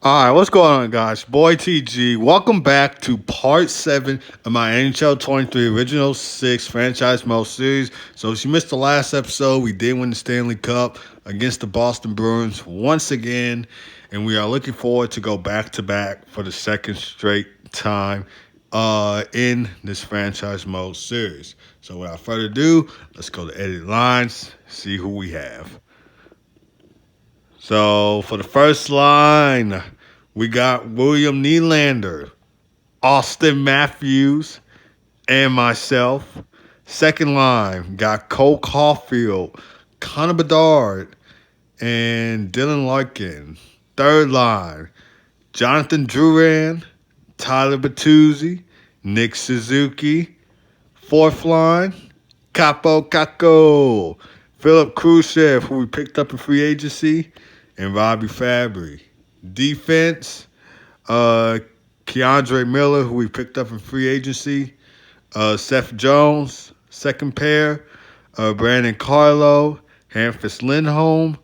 All right, what's going on, guys? Boy TG. Welcome back to part 7 of my NHL 23 Original 6 Franchise Mode series. So, if you missed the last episode, we did win the Stanley Cup against the Boston Bruins once again. And we are looking forward to go back to back for the second straight time in this Franchise Mode series. So, without further ado, let's go to edit lines, see who we have. So for the first line, we got William Nylander, Austin Matthews, and myself. Second line, got Cole Caulfield, Connor Bedard, and Dylan Larkin. Third line, Jonathan Drouin, Tyler Bertuzzi, Nick Suzuki. Fourth line, Capo Caco, Philip Khrushchev, who we picked up in free agency, and Robbie Fabry. Defense, Keandre Miller, who we picked up in free agency, Seth Jones, second pair, Brandon Carlo, Hanfus Lindholm,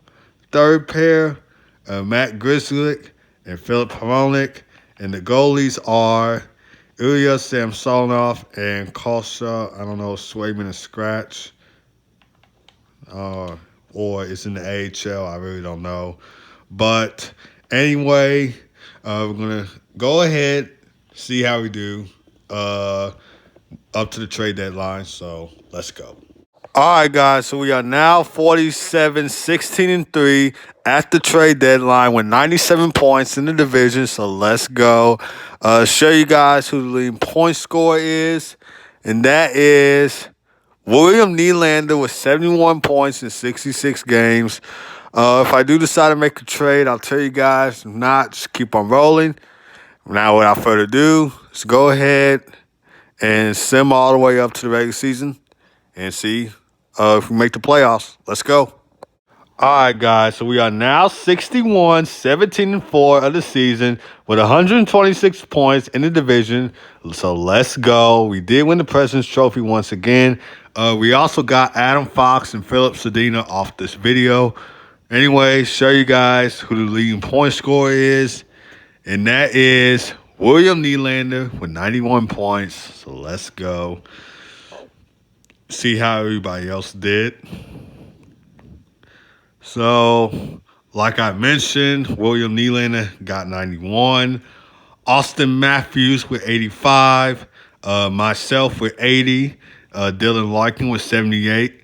third pair, Matt Grzelcyk and Philip Hronek. And the goalies are Ilya Samsonov and Kosha, I don't know, Swayman and Scratch. Or it's in the AHL. I really don't know. But anyway, we're going to go ahead, see how we do up to the trade deadline. So let's go. All right, guys. So we are now 47, 16, and 3 at the trade deadline with 97 points in the division. So let's go. Show you guys who the leading point scorer is. And that is William Nylander with 71 points in 66 games. If I do decide to make a trade, I'll tell you guys. If not, just keep on rolling. Now, without further ado, let's go ahead and send all the way up to the regular season and see if we make the playoffs. Let's go. All right, guys. So we are now 61, 17, and 4 of the season with 126 points in the division. So let's go. We did win the President's Trophy once again. We also got Adam Fox and Philip Sedina off this video. Anyway, show you guys who the leading point scorer is. And that is William Nylander with 91 points. So let's go. See how everybody else did. So, like I mentioned, William Nylander got 91. Austin Matthews with 85. Myself with 80. Dylan Larkin with 78.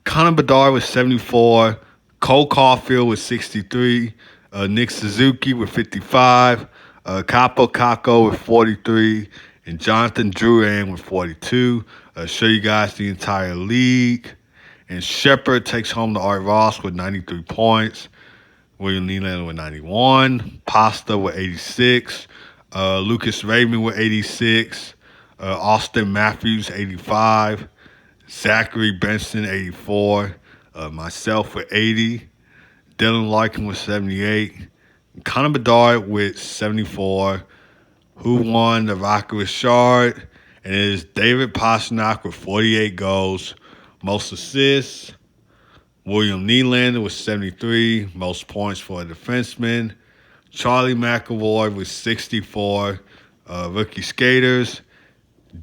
Connor Bedard with 74. Cole Caulfield with 63. Nick Suzuki with 55. Capo Caco with 43. And Jonathan Drouin with 42. Show you guys the entire league. And Shepard takes home the Art Ross with 93 points. William Nylander with 91. Pasta with 86. Lucas Raymond with 86. Austin Matthews, 85. Zachary Benson, 84. Myself with 80. Dylan Larkin with 78. Connor Bedard with 74. Who won the Rocket Richard? And it is David Pastrnak with 48 goals. Most assists, William Nylander with 73. Most points for a defenseman. Charlie McAvoy with 64. Rookie skaters.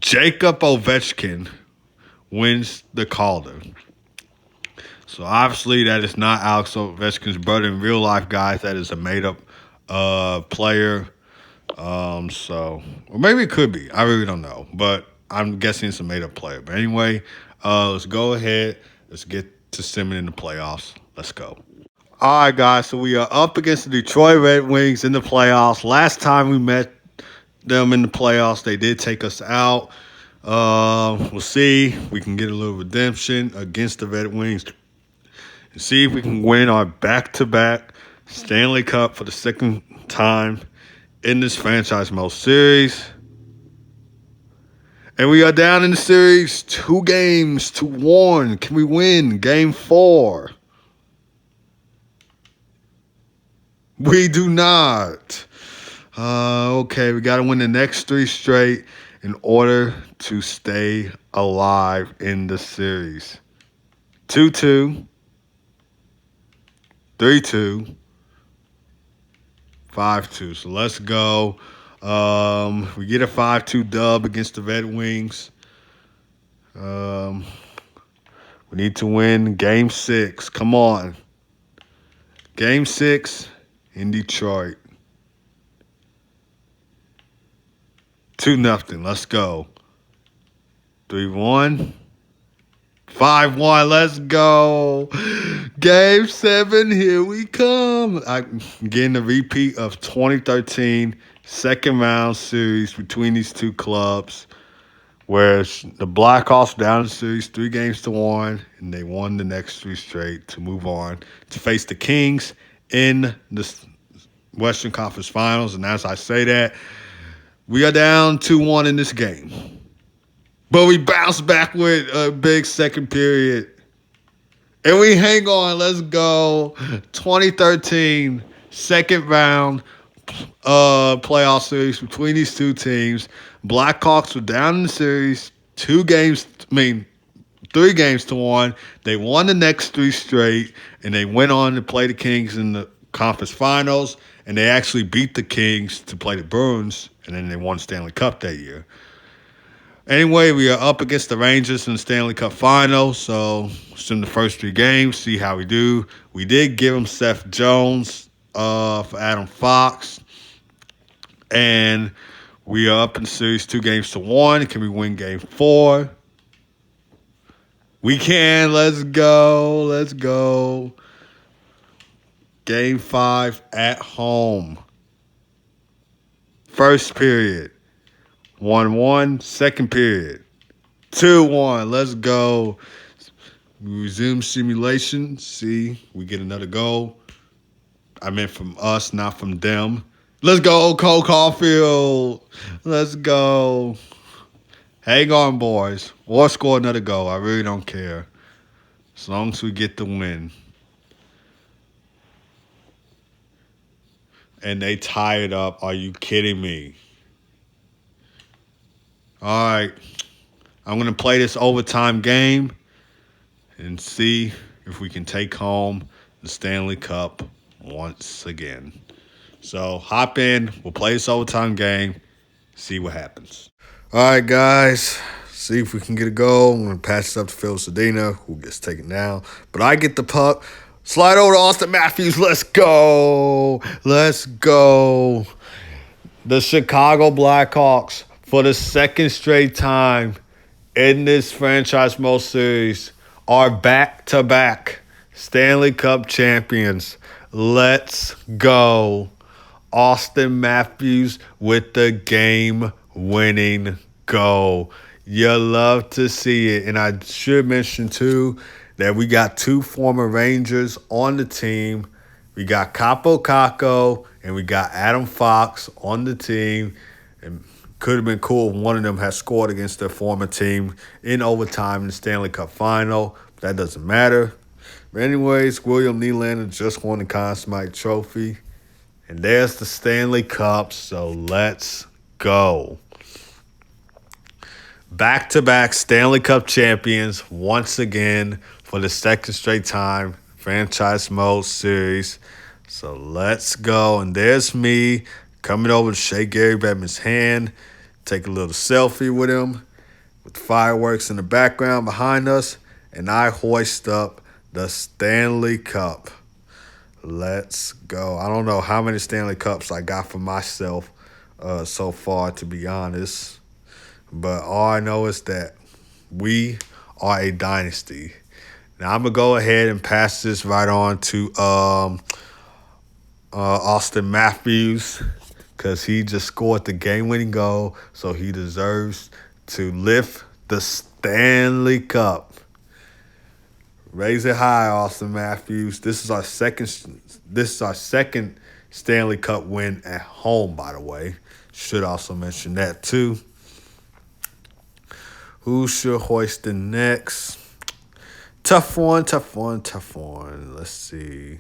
Jacob Ovechkin wins the Calder. So obviously that is not Alex Ovechkin's brother in real life, guys. That is a made-up player. Or maybe it could be. I really don't know. But I'm guessing it's a made-up player. But anyway, let's go ahead. Let's get to Simmons in the playoffs. Let's go. All right, guys. So we are up against the Detroit Red Wings in the playoffs. Last time we met them in the playoffs, they did take us out. We'll see if we can get a little redemption against the Red Wings and see if we can win our back-to-back Stanley Cup for the second time in this franchise mode series. And we are down in the series 2-1. Can we win game 4? We do not. Okay, we got to win the next 3 straight in order to stay alive in the series. 2-2, 3-2, 5-2. So let's go. We get a 5-2 dub against the Red Wings. Um, we need to win Game 6. Come on. Game 6 in Detroit. 2-0. Let's go. 3-1. 5-1. Let's go. Game 7. Here we come. I'm getting a repeat of 2013 second round series between these two clubs, where the Blackhawks down the series 3-1, and they won the next 3 straight to move on to face the Kings in the Western Conference Finals. And as I say that, we are down 2-1 in this game. But we bounced back with a big second period. And we hang on. Let's go. 2013 second round playoff series between these two teams. Blackhawks were down in the series 3-1. They won the next 3 straight, and they went on to play the Kings in the conference finals, and they actually beat the Kings to play the Bruins, and then they won Stanley Cup that year. Anyway, we are up against the Rangers in the Stanley Cup final, so it's in the first 3 games, see how we do. We did give him Seth Jones for Adam Fox, and we are up in the series 2-1. Can we win Game 4? We can. Let's go. Let's go. Game 5 at home. First period. 1-1. Second period. 2-1. Let's go. We resume simulation. See, we get another goal. I meant from us, not from them. Let's go, Cole Caulfield. Let's go. Hang on, boys. Or score another goal. I really don't care. As long as we get the win. And they tie it up. Are you kidding me? All right. I'm going to play this overtime game and see if we can take home the Stanley Cup once again. So hop in. We'll play this overtime game. See what happens. All right, guys. See if we can get a goal. I'm going to pass it up to Phil Sedina, who gets taken down. But I get the puck. Slide over to Austin Matthews. Let's go. Let's go. The Chicago Blackhawks, for the second straight time in this franchise mode series, are back-to-back Stanley Cup champions. Let's go. Austin Matthews with the game-winning goal. You love to see it. And I should mention, too, that we got 2 former Rangers on the team. We got Capo Caco and we got Adam Fox on the team. And could have been cool if one of them had scored against their former team in overtime in the Stanley Cup final. But that doesn't matter. But anyways, William Nylander just won the Conn Smythe Trophy. And there's the Stanley Cup, so let's go. Back-to-back Stanley Cup champions once again for the second straight time, franchise mode series. So let's go. And there's me coming over to shake Gary Bettman's hand, take a little selfie with him with fireworks in the background behind us, and I hoist up the Stanley Cup. Let's go. I don't know how many Stanley Cups I got for myself so far, to be honest. But all I know is that we are a dynasty. Now, I'm going to go ahead and pass this right on to Austin Matthews, because he just scored the game-winning goal, so he deserves to lift the Stanley Cup. Raise it high, Austin Matthews. This is our second Stanley Cup win at home, by the way. Should also mention that too. Who should hoist it next? Tough one. Let's see.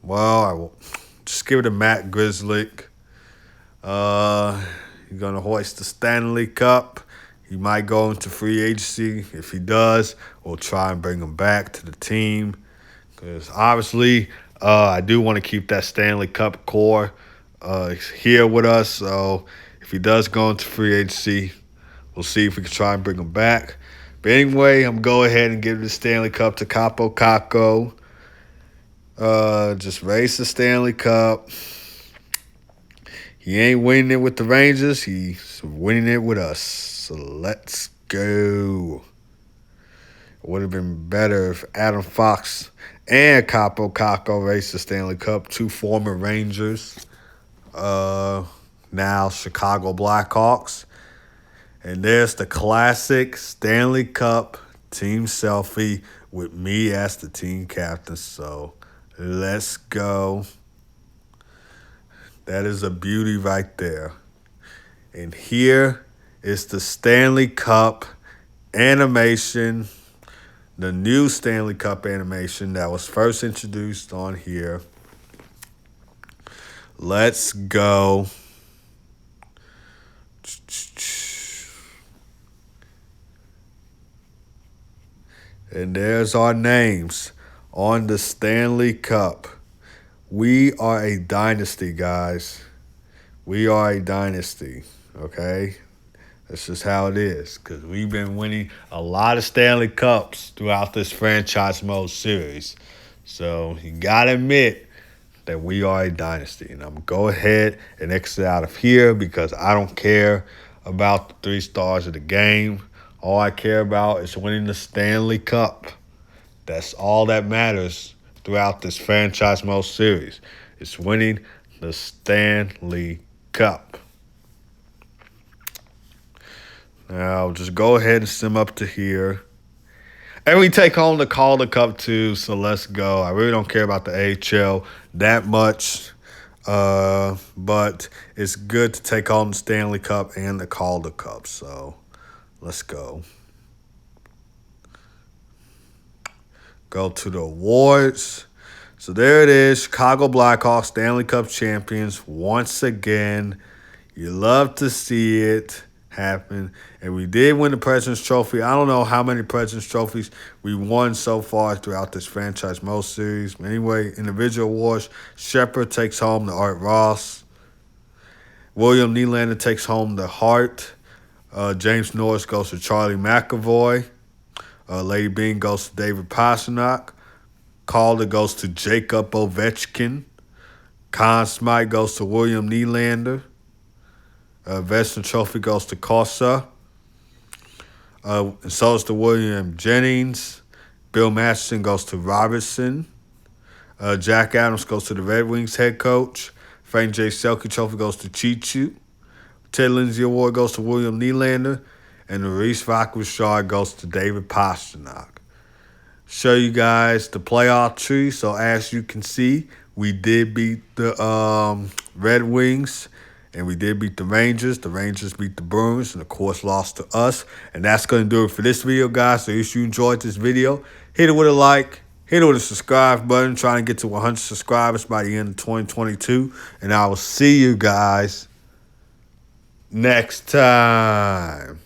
Well, I will just give it to Matt Grzelcyk. He's going to hoist the Stanley Cup. He might go into free agency. If he does, we'll try and bring him back to the team. Because obviously, I do want to keep that Stanley Cup core here with us. So if he does go into free agency, we'll see if we can try and bring him back. But anyway, I'm going to go ahead and give the Stanley Cup to Capo Caco. Just raise the Stanley Cup. He ain't winning it with the Rangers. He's winning it with us. So let's go. It would have been better if Adam Fox and Capo Caco raced the Stanley Cup. Two former Rangers. Now Chicago Blackhawks. And there's the classic Stanley Cup team selfie with me as the team captain. So let's go. That is a beauty right there. And here is the Stanley Cup animation, the new Stanley Cup animation that was first introduced on here. Let's go. And there's our names on the Stanley Cup. We are a dynasty, guys. We are a dynasty, okay? That's just how it is, because we've been winning a lot of Stanley Cups throughout this franchise mode series. So you got to admit that we are a dynasty. And I'm going to go ahead and exit out of here because I don't care about the 3 stars of the game. All I care about is winning the Stanley Cup. That's all that matters throughout this franchise mode series. It's winning the Stanley Cup. Now, just go ahead and sim up to here. And we take home the Calder Cup too, so let's go. I really don't care about the AHL that much. But it's good to take home the Stanley Cup and the Calder Cup. So let's go. Go to the awards. So there it is. Chicago Blackhawks Stanley Cup champions once again. You love to see it happen. And we did win the President's Trophy. I don't know how many President's Trophies we won so far throughout this franchise mode series. But anyway, individual awards. Shepard takes home the Art Ross. William Nylander takes home the Hart. James Norris goes to Charlie McAvoy. Lady Bean goes to David Pastrnak. Calder goes to Jacob Ovechkin. Conn Smythe goes to William Nylander. Vezina Trophy goes to Kossa. And so is to William Jennings. Bill Masterson goes to Robertson. Jack Adams goes to the Red Wings head coach. Frank J. Selke Trophy goes to Chichu. Ted Lindsay Award goes to William Nylander. And the Reese Rock-Richard goes to David Pastrnak. Show you guys the playoff tree. So as you can see, we did beat the Red Wings. And we did beat the Rangers. The Rangers beat the Bruins. And, of course, lost to us. And that's going to do it for this video, guys. So if you enjoyed this video, hit it with a like. Hit it with a subscribe button. Trying to get to 100 subscribers by the end of 2022. And I will see you guys next time.